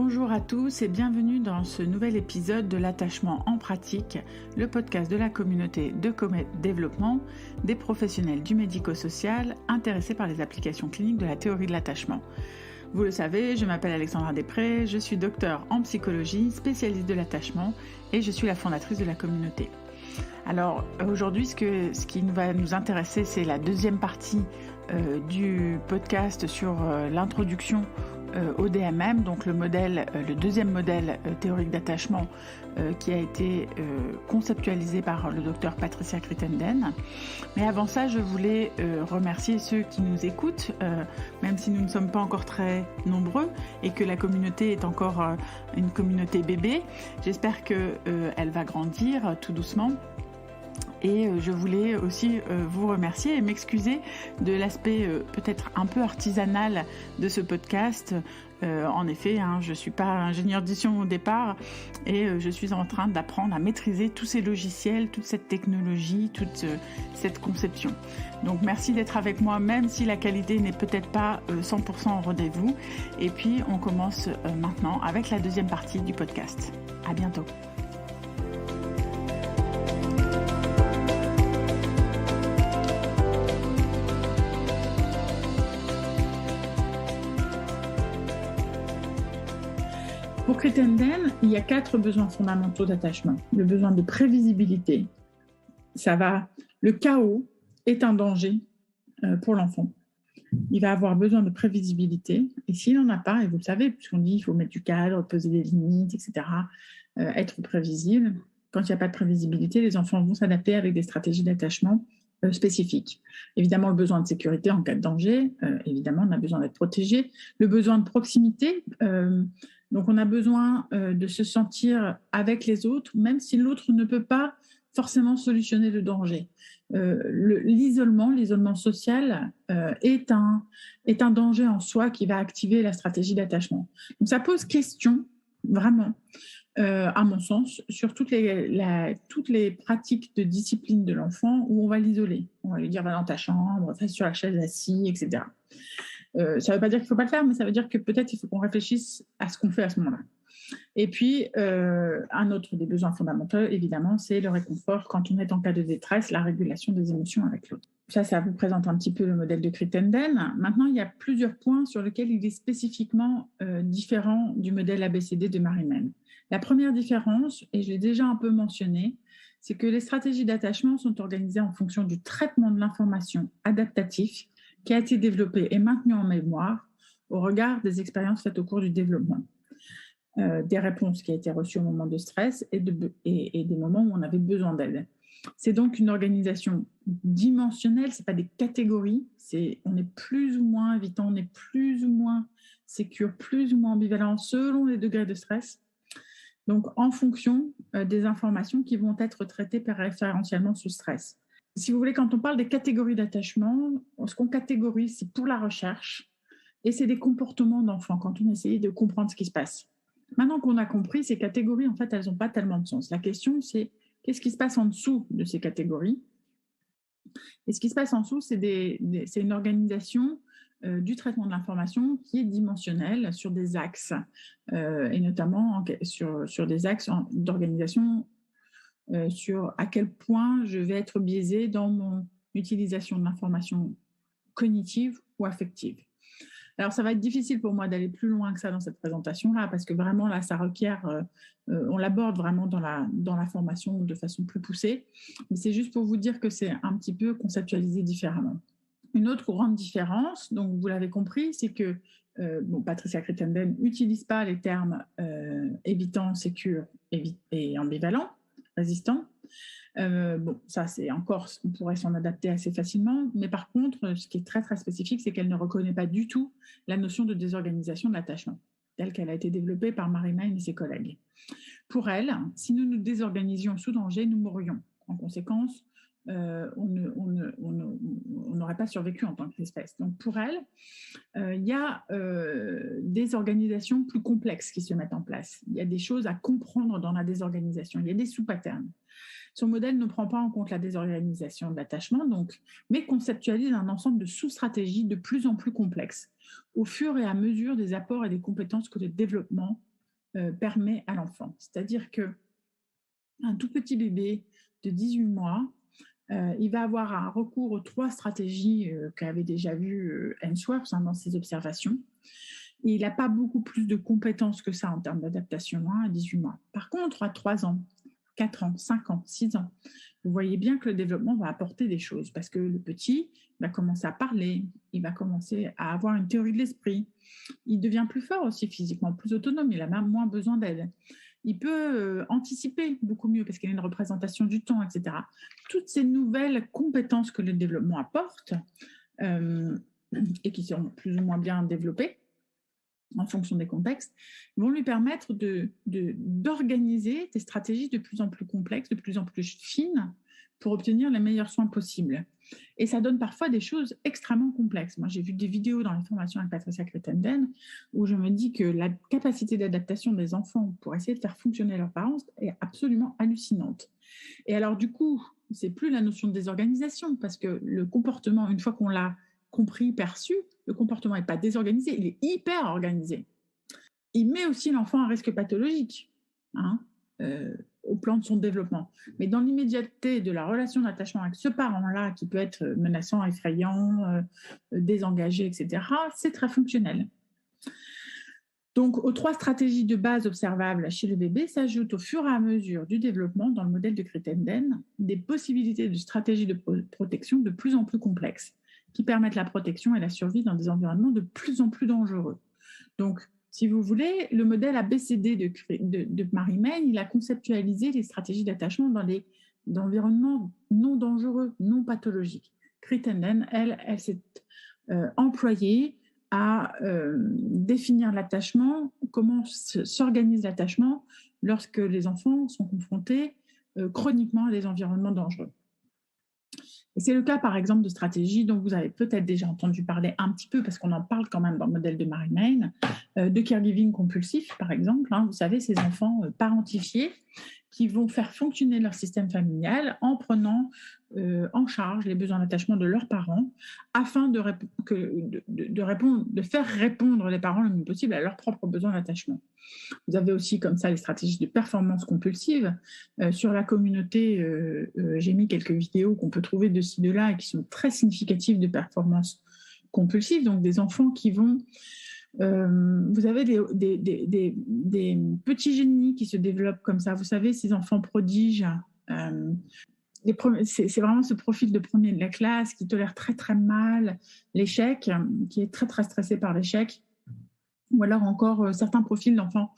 Bonjour à tous et bienvenue dans ce nouvel épisode de l'attachement en pratique, le podcast de la communauté de Comet Développement, des professionnels du médico-social intéressés par les applications cliniques de la théorie de l'attachement. Vous le savez, je m'appelle Alexandra Després, je suis docteure en psychologie, spécialiste de l'attachement et je suis la fondatrice de la communauté. Alors aujourd'hui, ce qui va nous intéresser, c'est la deuxième partie du podcast sur l'introduction au DMM, donc le deuxième modèle théorique d'attachement qui a été conceptualisé par le docteur Patricia Crittenden. Mais avant ça, je voulais remercier ceux qui nous écoutent, même si nous ne sommes pas encore très nombreux et que la communauté est encore une communauté bébé. J'espère qu'elle va grandir tout doucement. Et je voulais aussi vous remercier et m'excuser de l'aspect peut-être un peu artisanal de ce podcast. En effet, je ne suis pas ingénieure d'édition au départ et je suis en train d'apprendre à maîtriser tous ces logiciels, toute cette technologie, toute cette conception. Donc merci d'être avec moi, même si la qualité n'est peut-être pas 100% au rendez-vous. Et puis on commence maintenant avec la deuxième partie du podcast. À bientôt. Pour Crittenden, il y a 4 besoins fondamentaux d'attachement. Le besoin de prévisibilité, le chaos est un danger pour l'enfant. Il va avoir besoin de prévisibilité et s'il n'en a pas, et vous le savez, puisqu'on dit qu'il faut mettre du cadre, poser des limites, etc., être prévisible. Quand il n'y a pas de prévisibilité, les enfants vont s'adapter avec des stratégies d'attachement spécifiques. Évidemment, le besoin de sécurité en cas de danger, évidemment, on a besoin d'être protégé. Le besoin de proximité, donc on a besoin de se sentir avec les autres, même si l'autre ne peut pas forcément solutionner le danger. L'isolement social est un danger en soi qui va activer la stratégie d'attachement. Donc ça pose question, vraiment, à mon sens, sur toutes les pratiques de discipline de l'enfant où on va l'isoler. On va lui dire va dans ta chambre, reste sur la chaise assis, etc. Ça ne veut pas dire qu'il ne faut pas le faire, mais ça veut dire que peut-être il faut qu'on réfléchisse à ce qu'on fait à ce moment-là. Et puis, un autre des besoins fondamentaux, évidemment, c'est le réconfort quand on est en cas de détresse, la régulation des émotions avec l'autre. Ça vous présente un petit peu le modèle de Crittenden. Maintenant, il y a plusieurs points sur lesquels il est spécifiquement différent du modèle ABCD de Marimen. La première différence, et je l'ai déjà un peu mentionné, c'est que les stratégies d'attachement sont organisées en fonction du traitement de l'information adaptatif qui a été développé et maintenu en mémoire au regard des expériences faites au cours du développement, des réponses qui ont été reçues au moment de stress et des moments où on avait besoin d'aide. C'est donc une organisation dimensionnelle, ce n'est pas des catégories, on est plus ou moins évitant, on est plus ou moins sécure, plus ou moins ambivalent selon les degrés de stress. Donc, en fonction des informations qui vont être traitées préférentiellement sous stress. Si vous voulez, quand on parle des catégories d'attachement, ce qu'on catégorise, c'est pour la recherche et c'est des comportements d'enfants quand on essaye de comprendre ce qui se passe. Maintenant qu'on a compris, ces catégories, en fait, elles n'ont pas tellement de sens. La question, c'est qu'est-ce qui se passe en dessous de ces catégories ? Et ce qui se passe en dessous, c'est une organisation du traitement de l'information qui est dimensionnelle sur des axes, et notamment sur des axes d'organisation sur à quel point je vais être biaisée dans mon utilisation de l'information cognitive ou affective. Alors, ça va être difficile pour moi d'aller plus loin que ça dans cette présentation-là, parce que vraiment, là, ça requiert, on l'aborde vraiment dans la formation de façon plus poussée, mais c'est juste pour vous dire que c'est un petit peu conceptualisé différemment. Une autre grande différence, donc vous l'avez compris, c'est que Patricia Crittenden n'utilise pas les termes évitant, sécure et ambivalent, résistant. Ça c'est encore, on pourrait s'en adapter assez facilement, mais par contre, ce qui est très très spécifique, c'est qu'elle ne reconnaît pas du tout la notion de désorganisation de l'attachement, telle qu'elle a été développée par Marimen et ses collègues. Pour elle, si nous nous désorganisions sous danger, nous mourrions. En conséquence, on n'aurait pas survécu en tant qu'espèce. Donc pour elle, il y a des organisations plus complexes qui se mettent en place. Il y a des choses à comprendre dans la désorganisation. Il y a des sous-patterns. Son modèle ne prend pas en compte la désorganisation de l'attachement, mais conceptualise un ensemble de sous-stratégies de plus en plus complexes, au fur et à mesure des apports et des compétences que le développement permet à l'enfant. C'est-à-dire qu'un tout petit bébé de 18 mois, il va avoir un recours aux 3 stratégies qu'avait déjà vues Ainsworth dans ses observations. Et il n'a pas beaucoup plus de compétences que ça en termes d'adaptation à 18 mois. Par contre, à 3 ans, 4 ans, 5 ans, 6 ans, vous voyez bien que le développement va apporter des choses parce que le petit va commencer à parler, il va commencer à avoir une théorie de l'esprit, il devient plus fort aussi physiquement, plus autonome, il a même moins besoin d'aide. Il peut anticiper beaucoup mieux parce qu'il y a une représentation du temps, etc. Toutes ces nouvelles compétences que le développement apporte et qui sont plus ou moins bien développées en fonction des contextes, vont lui permettre d'organiser des stratégies de plus en plus complexes, de plus en plus fines pour obtenir les meilleurs soins possibles. Et ça donne parfois des choses extrêmement complexes. Moi, j'ai vu des vidéos dans les formations avec Patricia Crittenden où je me dis que la capacité d'adaptation des enfants pour essayer de faire fonctionner leurs parents est absolument hallucinante. Et alors, du coup, c'est plus la notion de désorganisation parce que le comportement, une fois qu'on l'a compris, perçu, le comportement n'est pas désorganisé, il est hyper organisé. Il met aussi l'enfant à risque pathologique au plan de son développement. Mais dans l'immédiateté de la relation d'attachement avec ce parent-là, qui peut être menaçant, effrayant, désengagé, etc., c'est très fonctionnel. Donc, aux 3 stratégies de base observables chez le bébé s'ajoutent au fur et à mesure du développement, dans le modèle de Crittenden, des possibilités de stratégies de protection de plus en plus complexes, qui permettent la protection et la survie dans des environnements de plus en plus dangereux. Donc, si vous voulez, le modèle ABCD de Mary Main, il a conceptualisé les stratégies d'attachement dans des environnements non dangereux, non pathologiques. Crittenden, elle s'est employée à définir l'attachement, comment s'organise l'attachement lorsque les enfants sont confrontés chroniquement à des environnements dangereux. Et c'est le cas, par exemple, de stratégies dont vous avez peut-être déjà entendu parler un petit peu, parce qu'on en parle quand même dans le modèle de Mary Main, de caregiving compulsif, par exemple. Vous savez, ces enfants parentifiés qui vont faire fonctionner leur système familial en prenant en charge les besoins d'attachement de leurs parents afin de faire répondre les parents le mieux possible à leurs propres besoins d'attachement. Vous avez aussi comme ça les stratégies de performance compulsive. Sur la communauté, j'ai mis quelques vidéos qu'on peut trouver de ci, de là et qui sont très significatives de performance compulsive. Donc des enfants qui vont... vous avez des petits génies qui se développent comme ça. Vous savez, ces enfants prodiges... c'est vraiment ce profil de premier de la classe qui tolère très très mal l'échec, qui est très très stressé par l'échec, ou alors encore certains profils d'enfants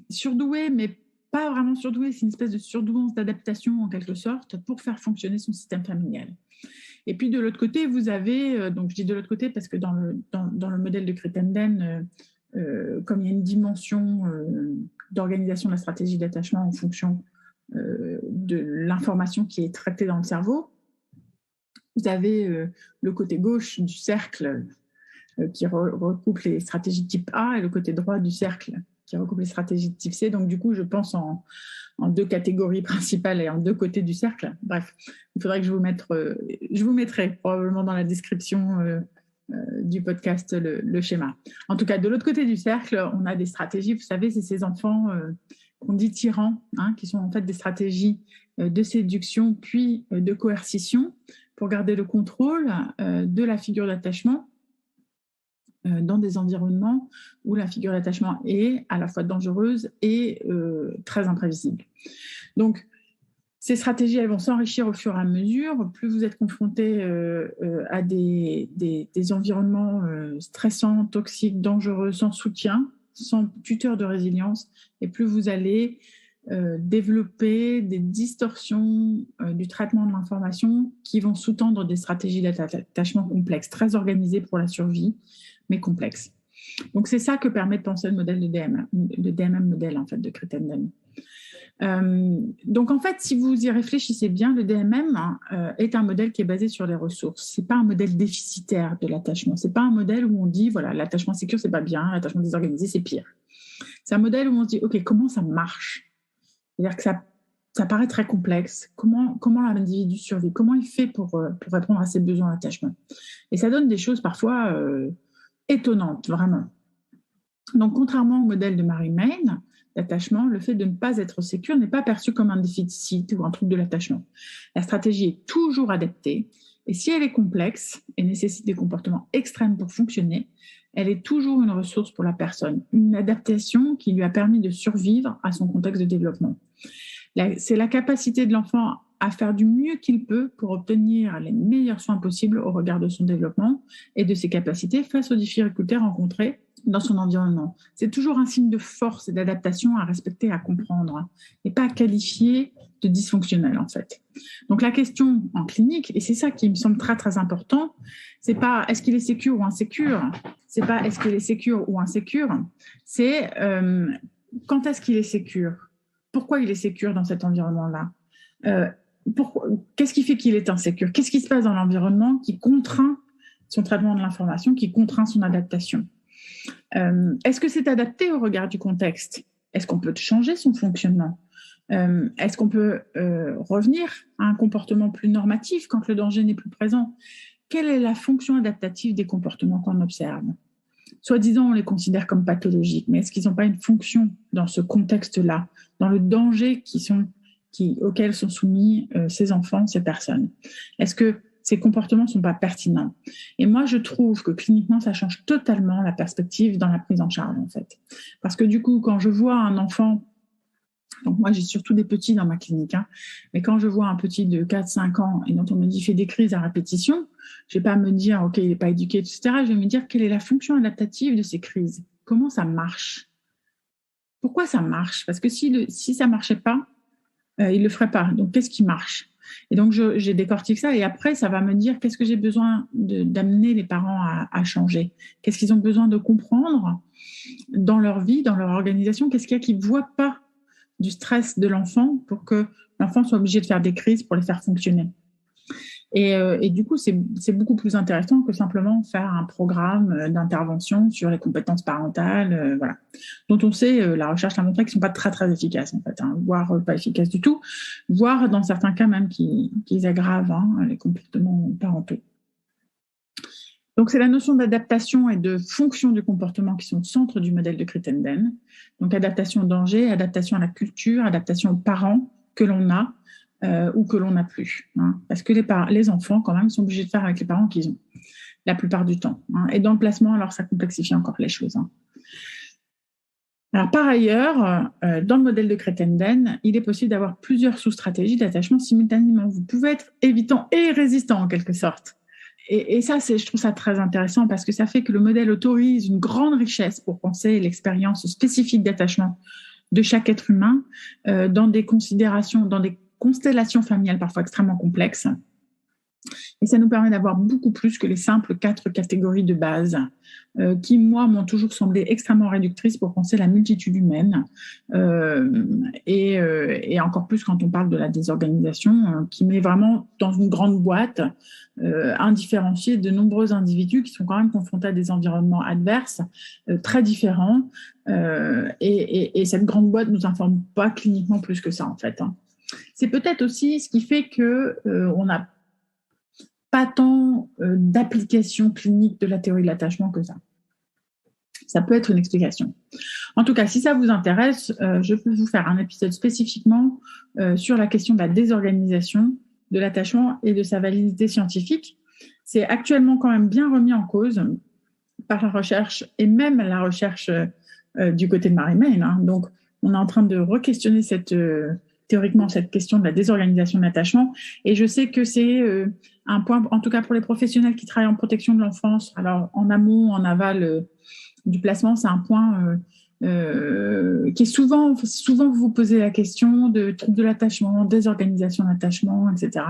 surdoués, mais pas vraiment surdoués, c'est une espèce de surdouance d'adaptation en quelque sorte pour faire fonctionner son système familial. Et puis de l'autre côté, vous avez, donc je dis de l'autre côté parce que dans le modèle de Crittenden, comme il y a une dimension d'organisation de la stratégie d'attachement en fonction de l'information qui est traitée dans le cerveau, vous avez le côté gauche du cercle qui recoupe les stratégies type A et le côté droit du cercle qui recoupe les stratégies de type C. Donc du coup, je pense en 2 catégories principales et en 2 côtés du cercle. Bref, il faudrait que je vous mettrai probablement dans la description du podcast le schéma. En tout cas, de l'autre côté du cercle, on a des stratégies, vous savez, c'est ces enfants qu'on dit tyrans, qui sont en fait des stratégies de séduction puis de coercition pour garder le contrôle de la figure d'attachement dans des environnements où la figure d'attachement est à la fois dangereuse et très imprévisible. Donc, ces stratégies, elles vont s'enrichir au fur et à mesure. Plus vous êtes confronté à des environnements stressants, toxiques, dangereux, sans soutien, sans tuteur de résilience, et plus vous allez développer des distorsions du traitement de l'information qui vont sous-tendre des stratégies d'attachement complexes, très organisées pour la survie, mais complexes. Donc, c'est ça que permet de penser le modèle de DMM, le DMM modèle en fait, de Crittenden. Donc, en fait, si vous y réfléchissez bien, le DMM est un modèle qui est basé sur les ressources. Ce n'est pas un modèle déficitaire de l'attachement. Ce n'est pas un modèle où on dit, voilà, l'attachement sécure, ce n'est pas bien, l'attachement désorganisé, c'est pire. C'est un modèle où on se dit, OK, comment ça marche? C'est-à-dire que ça paraît très complexe. Comment l'individu survit? Comment il fait pour répondre à ses besoins d'attachement? Et ça donne des choses parfois étonnantes, vraiment. Donc, contrairement au modèle de Mary Main d'attachement, le fait de ne pas être sécure n'est pas perçu comme un déficit ou un trouble de l'attachement. La stratégie est toujours adaptée, et si elle est complexe et nécessite des comportements extrêmes pour fonctionner, elle est toujours une ressource pour la personne, une adaptation qui lui a permis de survivre à son contexte de développement. C'est la capacité de l'enfant à faire du mieux qu'il peut pour obtenir les meilleurs soins possibles au regard de son développement et de ses capacités face aux difficultés rencontrées dans son environnement. C'est toujours un signe de force et d'adaptation à respecter, à comprendre, et pas à qualifier de dysfonctionnel, en fait. Donc la question en clinique, et c'est ça qui me semble très très important, c'est pas est-ce qu'il est sécure ou insécure, c'est pas est-ce qu'il est sécure ou insécure, c'est quand est-ce qu'il est sécure, pourquoi il est sécure dans cet environnement-là, qu'est-ce qui fait qu'il est insécure, qu'est-ce qui se passe dans l'environnement qui contraint son traitement de l'information, qui contraint son adaptation. Est-ce que c'est adapté au regard du contexte? Est-ce qu'on peut changer son fonctionnement? Est-ce qu'on peut revenir à un comportement plus normatif quand le danger n'est plus présent? Quelle est la fonction adaptative des comportements qu'on observe? Soi-disant, on les considère comme pathologiques, mais est-ce qu'ils n'ont pas une fonction dans ce contexte-là, dans le danger auquel sont soumis ces enfants, ces personnes? Est-ce que ces comportements ne sont pas pertinents? Et moi, je trouve que cliniquement, ça change totalement la perspective dans la prise en charge, en fait. Parce que du coup, quand je vois un enfant, donc moi, j'ai surtout des petits dans ma clinique, mais quand je vois un petit de 4-5 ans et dont on me dit fait des crises à répétition, je ne vais pas me dire, OK, il n'est pas éduqué, etc. Je vais me dire, quelle est la fonction adaptative de ces crises? Comment ça marche? Pourquoi ça marche? Parce que si ça ne marchait pas, il ne le ferait pas. Donc, qu'est-ce qui marche? Et donc, j'ai décortiqué ça et après, ça va me dire qu'est-ce que j'ai besoin d'amener les parents à changer? Qu'est-ce qu'ils ont besoin de comprendre dans leur vie, dans leur organisation? Qu'est-ce qu'il y a qu'ils ne voient pas du stress de l'enfant pour que l'enfant soit obligé de faire des crises pour les faire fonctionner? Et du coup, c'est beaucoup plus intéressant que simplement faire un programme d'intervention sur les compétences parentales, voilà, dont on sait, la recherche a montré qu'ils ne sont pas très, très efficaces, en fait, voire pas efficaces du tout, voire dans certains cas même qu'ils aggravent les comportements parentaux. Donc, c'est la notion d'adaptation et de fonction du comportement qui sont au centre du modèle de Crittenden. Donc, adaptation au danger, adaptation à la culture, adaptation aux parents que l'on a, ou que l'on n'a plus. Parce que les enfants, quand même, sont obligés de faire avec les parents qu'ils ont, la plupart du temps. Et dans le placement, alors, ça complexifie encore les choses. Alors, par ailleurs, dans le modèle de Crittenden, il est possible d'avoir plusieurs sous-stratégies d'attachement simultanément. Vous pouvez être évitant et résistant, en quelque sorte. Et ça, je trouve ça très intéressant parce que ça fait que le modèle autorise une grande richesse pour penser l'expérience spécifique d'attachement de chaque être humain dans des considérations, dans des constellations familiales parfois extrêmement complexes. Et ça nous permet d'avoir beaucoup plus que les simples 4 catégories de base qui, moi, m'ont toujours semblé extrêmement réductrices pour penser la multitude humaine et encore plus quand on parle de la désorganisation qui met vraiment dans une grande boîte indifférenciée de nombreux individus qui sont quand même confrontés à des environnements adverses très différents et cette grande boîte ne nous informe pas cliniquement plus que ça, en fait. C'est peut-être aussi ce qui fait qu'on n'a pas tant d'application clinique de la théorie de l'attachement que ça. Ça peut être une explication. En tout cas, si ça vous intéresse, je peux vous faire un épisode spécifiquement sur la question de la désorganisation de l'attachement et de sa validité scientifique. C'est actuellement quand même bien remis en cause par la recherche et même la recherche du côté de Mary Main. Donc, on est en train de re-questionner théoriquement cette question de la désorganisation de l'attachement. Et je sais que c'est un point, en tout cas pour les professionnels qui travaillent en protection de l'enfance, alors en amont, en aval du placement, c'est un point qui est souvent vous posez la question de troubles de l'attachement, désorganisation de l'attachement, etc.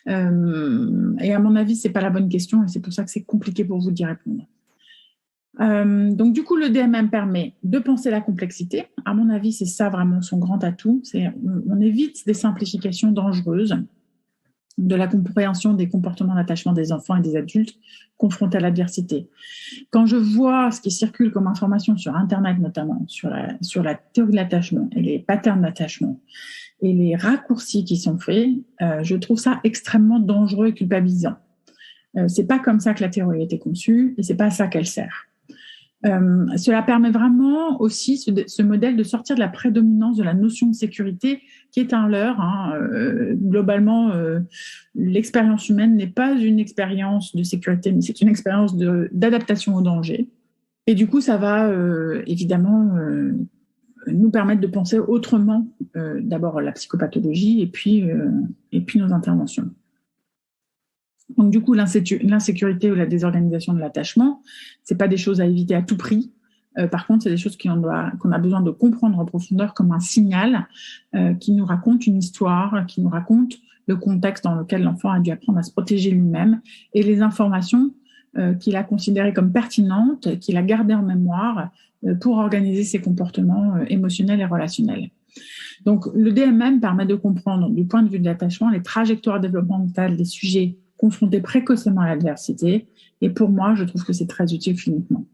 Et à mon avis, c'est pas la bonne question et c'est pour ça que c'est compliqué pour vous d'y répondre. Donc du coup, le DMM permet de penser la complexité. À mon avis, c'est ça vraiment son grand atout. On évite des simplifications dangereuses de la compréhension des comportements d'attachement des enfants et des adultes confrontés à l'adversité. Quand je vois ce qui circule comme information sur Internet, notamment sur la théorie de l'attachement et les patterns d'attachement et les raccourcis qui sont faits, je trouve ça extrêmement dangereux et culpabilisant. C'est pas comme ça que la théorie a été conçue et c'est pas à ça qu'elle sert. Cela permet vraiment aussi ce modèle de sortir de la prédominance de la notion de sécurité qui est un leurre. Globalement, l'expérience humaine n'est pas une expérience de sécurité, mais c'est une expérience d'adaptation au danger. Et du coup, ça va évidemment nous permettre de penser autrement, d'abord la psychopathologie et puis nos interventions. Donc du coup, l'insécurité ou la désorganisation de l'attachement, c'est pas des choses à éviter à tout prix. Par contre, c'est des choses qu'on a besoin de comprendre en profondeur comme un signal qui nous raconte une histoire, qui nous raconte le contexte dans lequel l'enfant a dû apprendre à se protéger lui-même et les informations qu'il a considérées comme pertinentes, qu'il a gardées en mémoire pour organiser ses comportements émotionnels et relationnels. Donc, le DMM permet de comprendre, du point de vue de l'attachement, les trajectoires développementales des sujets confrontés précocement à l'adversité. Et pour moi, je trouve que c'est très utile cliniquement.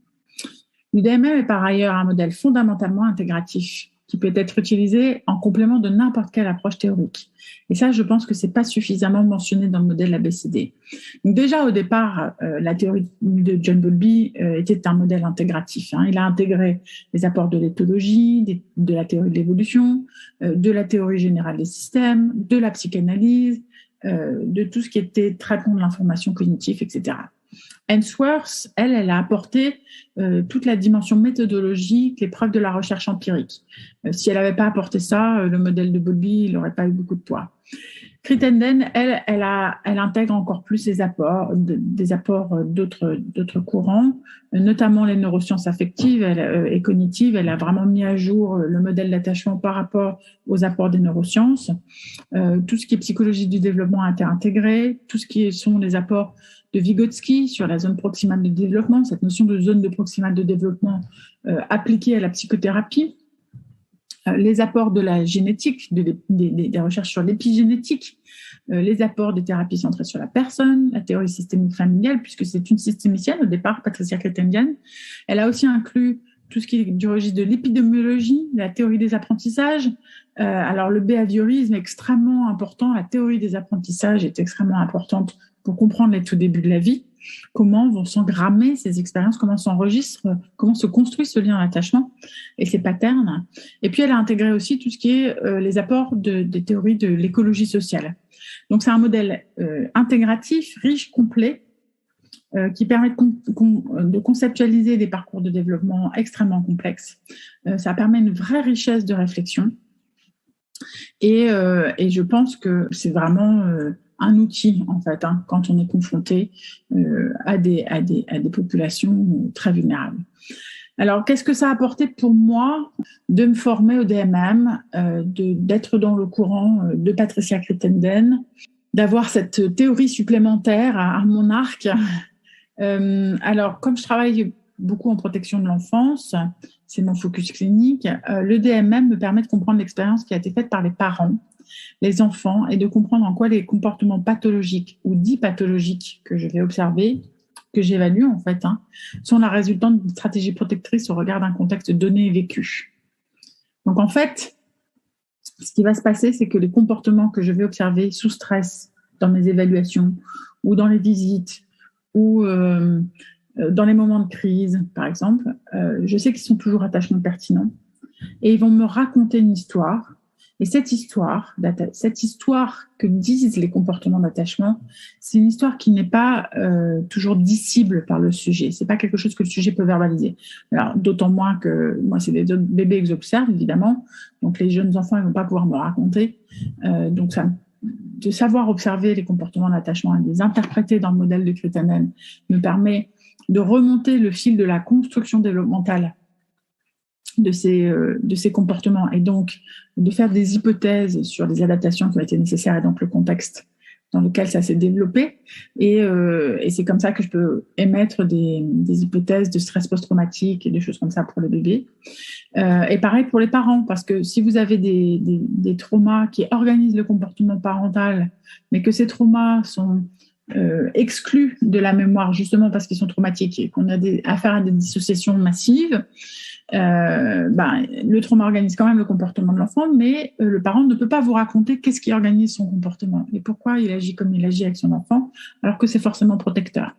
Le DMM est par ailleurs un modèle fondamentalement intégratif qui peut être utilisé en complément de n'importe quelle approche théorique. Et ça, je pense que c'est pas suffisamment mentionné dans le modèle ABCD. Donc déjà, au départ, la théorie de John Bowlby était un modèle intégratif. Il a intégré les apports de l'éthologie, de la théorie de l'évolution, de la théorie générale des systèmes, de la psychanalyse, de tout ce qui était traitement de l'information cognitive, etc. Ainsworth, elle a apporté toute la dimension méthodologique, les preuves de la recherche empirique. Si elle n'avait pas apporté ça, le modèle de Bowlby, il n'aurait pas eu beaucoup de poids. Crittenden, elle intègre encore plus des apports d'autres courants, notamment les neurosciences affectives et cognitives. Elle a vraiment mis à jour le modèle d'attachement par rapport aux apports des neurosciences. Tout ce qui est psychologie du développement a été intégré, tout ce qui sont les apports de Vygotsky sur la zone proximale de développement, cette notion de zone de proximale de développement appliquée à la psychothérapie, les apports de la génétique, des recherches sur l'épigénétique, les apports des thérapies centrées sur la personne, la théorie systémique familiale, puisque c'est une systémicienne au départ, Patricia Crittenden. Elle a aussi inclus tout ce qui est du registre de l'épidémiologie, la théorie des apprentissages. Alors le behaviorisme est extrêmement important, la théorie des apprentissages est extrêmement importante pour comprendre les tout débuts de la vie, comment vont s'engrammer ces expériences, comment s'enregistrent, comment se construit ce lien d'attachement et ces patterns. Et puis elle a intégré aussi tout ce qui est les apports des théories de l'écologie sociale. Donc c'est un modèle intégratif, riche, complet, qui permet de conceptualiser des parcours de développement extrêmement complexes. Ça permet une vraie richesse de réflexion. Et je pense que c'est vraiment un outil, en fait, quand on est confronté à des populations très vulnérables. Alors, qu'est-ce que ça a apporté pour moi de me former au DMM, d'être dans le courant de Patricia Crittenden, d'avoir cette théorie supplémentaire à mon arc. Alors, comme je travaille beaucoup en protection de l'enfance, c'est mon focus clinique, le DMM me permet de comprendre l'expérience qui a été faite par les parents, les enfants, et de comprendre en quoi les comportements pathologiques ou dits pathologiques que je vais observer, que j'évalue en fait, sont la résultante d'une stratégie protectrice au regard d'un contexte donné et vécu. Donc en fait, ce qui va se passer, c'est que les comportements que je vais observer sous stress dans mes évaluations ou dans les visites ou dans les moments de crise, par exemple, je sais qu'ils sont toujours attachement pertinents et ils vont me raconter une histoire. Et cette histoire que disent les comportements d'attachement, c'est une histoire qui n'est pas toujours dissible par le sujet. C'est pas quelque chose que le sujet peut verbaliser. Alors, d'autant moins que moi, c'est des bébés que j'observe, évidemment. Donc, les jeunes enfants, ils vont pas pouvoir me raconter. Donc, de savoir observer les comportements d'attachement et de les interpréter dans le modèle de Crittenden me permet de remonter le fil de la construction développementale de ces comportements et donc de faire des hypothèses sur les adaptations qui ont été nécessaires et donc le contexte dans lequel ça s'est développé. Et c'est comme ça que je peux émettre des hypothèses de stress post-traumatique et des choses comme ça pour le bébé. Et pareil pour les parents, parce que si vous avez des traumas qui organisent le comportement parental, mais que ces traumas sont exclus de la mémoire justement parce qu'ils sont traumatiques et qu'on a affaire à des dissociations massives, le trauma organise quand même le comportement de l'enfant, mais le parent ne peut pas vous raconter qu'est-ce qui organise son comportement et pourquoi il agit comme il agit avec son enfant, alors que c'est forcément protecteur.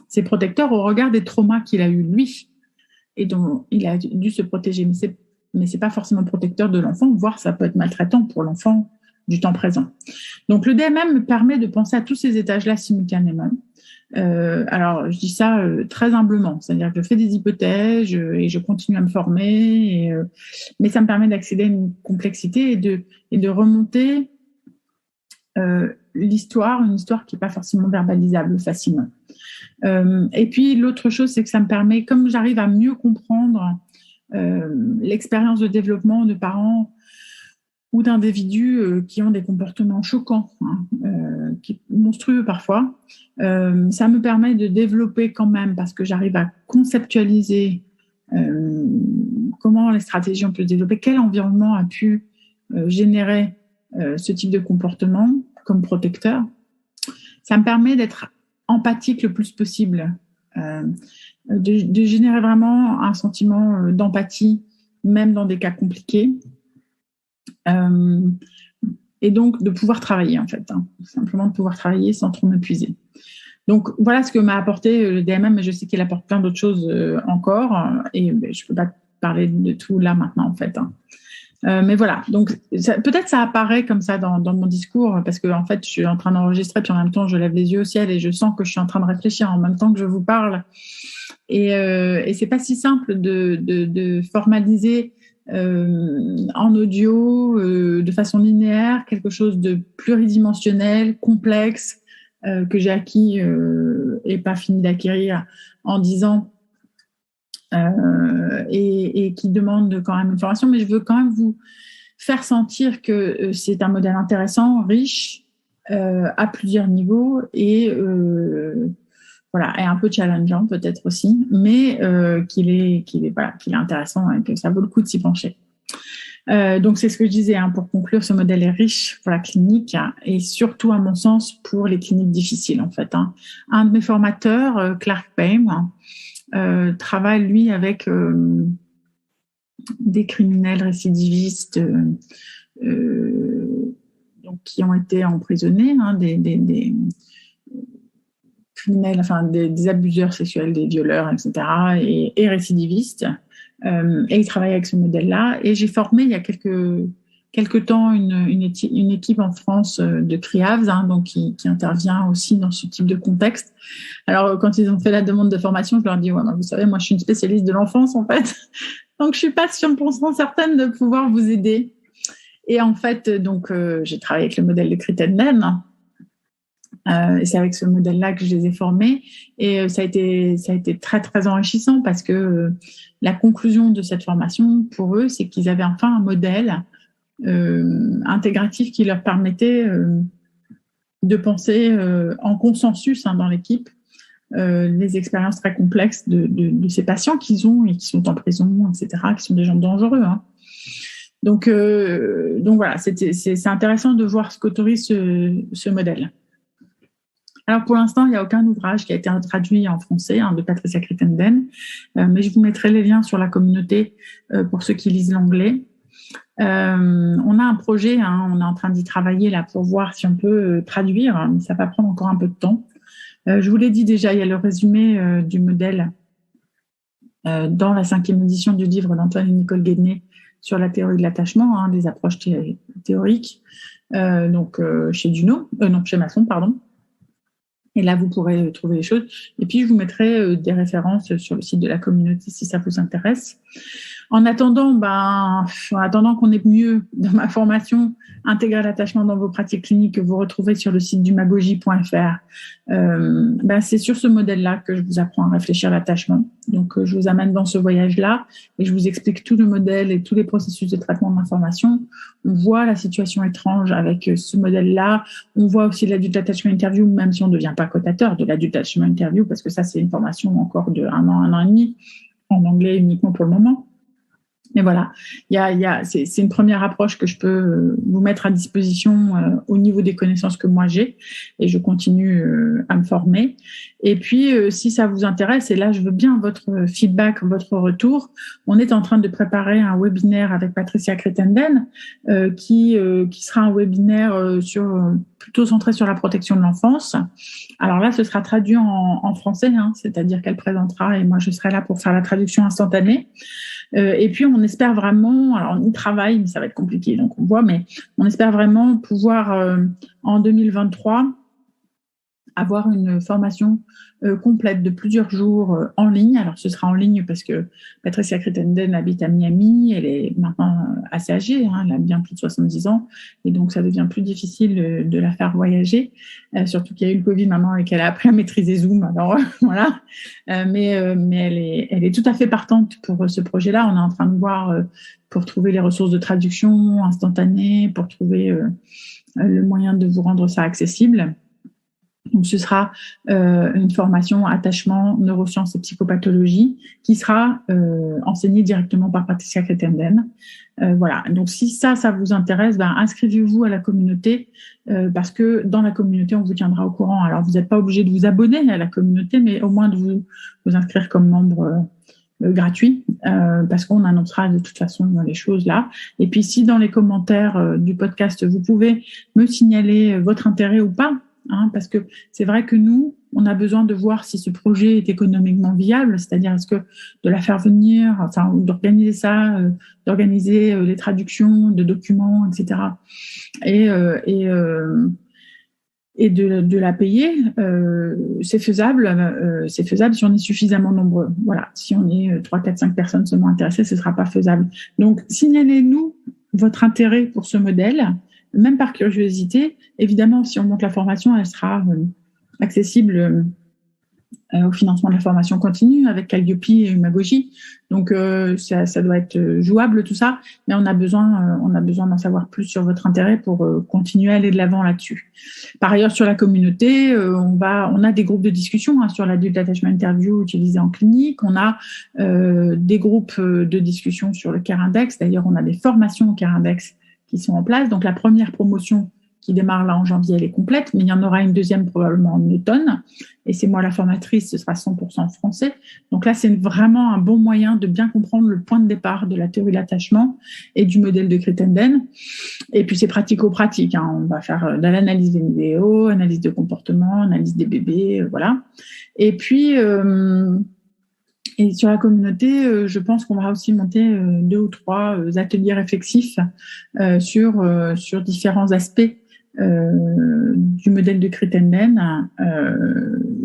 C'est protecteur au regard des traumas qu'il a eu lui. et dont il a dû se protéger. Mais c'est pas forcément protecteur de l'enfant, voire ça peut être maltraitant pour l'enfant du temps présent. Donc le DMM me permet de penser à tous ces étages-là simultanément. Alors je dis ça très humblement, c'est-à-dire que je fais des hypothèses et je continue à me former, mais ça me permet d'accéder à une complexité et de remonter une histoire qui n'est pas forcément verbalisable facilement. Et puis l'autre chose, c'est que ça me permet, comme j'arrive à mieux comprendre l'expérience de développement de parents ou d'individus qui ont des comportements choquants, monstrueux parfois, ça me permet de développer quand même, parce que j'arrive à conceptualiser comment les stratégies ont pu se développer, quel environnement a pu générer ce type de comportement comme protecteur. Ça me permet d'être empathique le plus possible, de générer vraiment un sentiment d'empathie, même dans des cas compliqués. Et donc de pouvoir travailler en fait, simplement de pouvoir travailler sans trop m'épuiser. Donc voilà ce que m'a apporté le DMM, mais je sais qu'il apporte plein d'autres choses encore, et je ne peux pas parler de tout là maintenant en fait. Mais voilà, donc peut-être ça apparaît comme ça dans mon discours, parce que en fait je suis en train d'enregistrer, puis en même temps je lève les yeux au ciel et je sens que je suis en train de réfléchir en même temps que je vous parle, et c'est pas si simple de formaliser en audio de façon linéaire quelque chose de pluridimensionnel, complexe, que j'ai acquis et pas fini d'acquérir en 10 ans, et qui demande quand même une formation, mais je veux quand même vous faire sentir que c'est un modèle intéressant, riche, à plusieurs niveaux, et voilà, et un peu challengeant peut-être aussi, mais qu'il est intéressant et que ça vaut le coup de s'y pencher. Donc c'est ce que je disais, pour conclure, ce modèle est riche pour la clinique, et surtout à mon sens pour les cliniques difficiles en fait. Un de mes formateurs, Clark Payne, travaille lui avec des criminels récidivistes donc, qui ont été emprisonnés, des criminels, enfin des abuseurs sexuels, des violeurs, etc., et récidivistes. Et il travaille avec ce modèle-là. Et j'ai formé il y a quelques temps une équipe en France de CRIAVS, donc qui intervient aussi dans ce type de contexte. Alors, quand ils ont fait la demande de formation, je leur dis, ouais, vous savez, moi, je suis une spécialiste de l'enfance, en fait. Donc, je suis pas 100% certaine de pouvoir vous aider. Et en fait, donc, j'ai travaillé avec le modèle de Crittenden. Et c'est avec ce modèle-là que je les ai formés. Et ça a été très, très enrichissant, parce que la conclusion de cette formation, pour eux, c'est qu'ils avaient enfin un modèle intégratif qui leur permettait de penser en consensus dans l'équipe les expériences très complexes de ces patients qu'ils ont et qui sont en prison, etc., qui sont des gens dangereux. Donc voilà, c'est intéressant de voir ce qu'autorise ce modèle. Alors pour l'instant, il n'y a aucun ouvrage qui a été traduit en français de Patricia Crittenden, mais je vous mettrai les liens sur la communauté pour ceux qui lisent l'anglais. On a un projet, on est en train d'y travailler là pour voir si on peut traduire, mais ça va prendre encore un peu de temps. Je vous l'ai dit déjà, il y a le résumé du modèle dans la 5e édition du livre d'Antoine et Nicole Guédné sur la théorie de l'attachement, des approches théoriques, donc chez chez Masson, pardon. Et là, vous pourrez trouver les choses. Et puis, je vous mettrai des références sur le site de la communauté si ça vous intéresse. En attendant qu'on ait mieux dans ma formation, intégrer l'attachement dans vos pratiques cliniques, que vous retrouvez sur le site du magogie.fr, c'est sur ce modèle-là que je vous apprends à réfléchir à l'attachement. Donc, je vous amène dans ce voyage-là et je vous explique tout le modèle et tous les processus de traitement de l'information. On voit la situation étrange avec ce modèle-là. On voit aussi l'adulte attachment interview, même si on ne devient pas cotateur de l'adulte attachment interview, parce que ça, c'est une formation encore de 1 an et demi, en anglais uniquement pour le moment. Mais voilà, c'est une première approche que je peux vous mettre à disposition au niveau des connaissances que moi j'ai, et je continue à me former. Et puis, si ça vous intéresse, et là, je veux bien votre feedback, votre retour, on est en train de préparer un webinaire avec Patricia Crittenden qui sera un webinaire sur plutôt centrée sur la protection de l'enfance. Alors là, ce sera traduit en français, c'est-à-dire qu'elle présentera et moi, je serai là pour faire la traduction instantanée. Et puis, on espère vraiment, alors on y travaille, mais ça va être compliqué, donc on voit, mais on espère vraiment pouvoir, en 2023, avoir une formation complète de plusieurs jours en ligne. Alors, ce sera en ligne parce que Patricia Crittenden habite à Miami. Elle est maintenant assez âgée, elle a bien plus de 70 ans. Et donc, ça devient plus difficile de la faire voyager. Surtout qu'il y a eu le Covid maintenant et qu'elle a appris à maîtriser Zoom. Alors, voilà. Mais elle est tout à fait partante pour ce projet-là. On est en train de voir pour trouver les ressources de traduction instantanées, pour trouver le moyen de vous rendre ça accessible. Donc, ce sera une formation attachement, neurosciences et psychopathologie qui sera enseignée directement par Patricia Crittenden. Voilà. Donc, si ça vous intéresse, inscrivez-vous à la communauté parce que dans la communauté, on vous tiendra au courant. Alors, vous n'êtes pas obligé de vous abonner à la communauté, mais au moins de vous inscrire comme membre gratuit parce qu'on annoncera de toute façon les choses là. Et puis, si dans les commentaires du podcast, vous pouvez me signaler votre intérêt ou pas, parce que c'est vrai que nous, on a besoin de voir si ce projet est économiquement viable, c'est-à-dire est-ce que de la faire venir, enfin, d'organiser ça, d'organiser les traductions de documents, etc. Et de la payer, c'est faisable si on est suffisamment nombreux. Voilà, si on est 3, 4, 5 personnes seulement intéressées, ce ne sera pas faisable. Donc, signalez-nous votre intérêt pour ce modèle, même par curiosité. Évidemment, si on monte la formation, elle sera accessible au financement de la formation continue avec Calliope et Umagogi. Donc, ça doit être jouable tout ça, mais on a besoin d'en savoir plus sur votre intérêt pour continuer à aller de l'avant là-dessus. Par ailleurs, sur la communauté, on a des groupes de discussion sur l'Adult Attachment Interview utilisé en clinique. On a des groupes de discussion sur le Care Index. D'ailleurs, on a des formations au Care Index qui sont en place. Donc, la première promotion qui démarre là en janvier, elle est complète, mais il y en aura une deuxième probablement en automne. Et c'est moi la formatrice, ce sera 100% français. Donc là, c'est vraiment un bon moyen de bien comprendre le point de départ de la théorie de l'attachement et du modèle de Crittenden. Et puis, c'est pratico-pratique. On va faire de l'analyse des vidéos, analyse de comportement, analyse des bébés, voilà. Et puis... Et sur la communauté, je pense qu'on va aussi monter 2 ou 3 ateliers réflexifs sur différents aspects du modèle de Crittenden,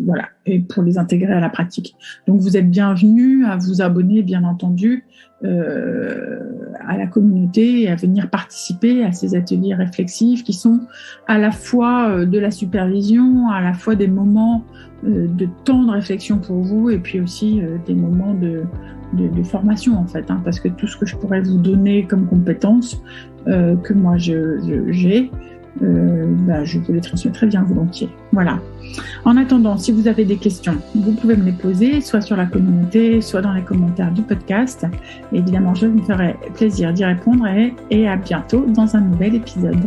voilà, et pour les intégrer à la pratique. Donc, vous êtes bienvenus à vous abonner, bien entendu, à la communauté et à venir participer à ces ateliers réflexifs qui sont à la fois de la supervision, à la fois des moments de temps de réflexion pour vous et puis aussi des moments de formation en fait, parce que tout ce que je pourrais vous donner comme compétences que moi j'ai, je vous les transmettrai bien volontiers. Voilà. En attendant, si vous avez des questions, vous pouvez me les poser, soit sur la communauté, soit dans les commentaires du podcast. Et évidemment, je me ferai plaisir d'y répondre et à bientôt dans un nouvel épisode.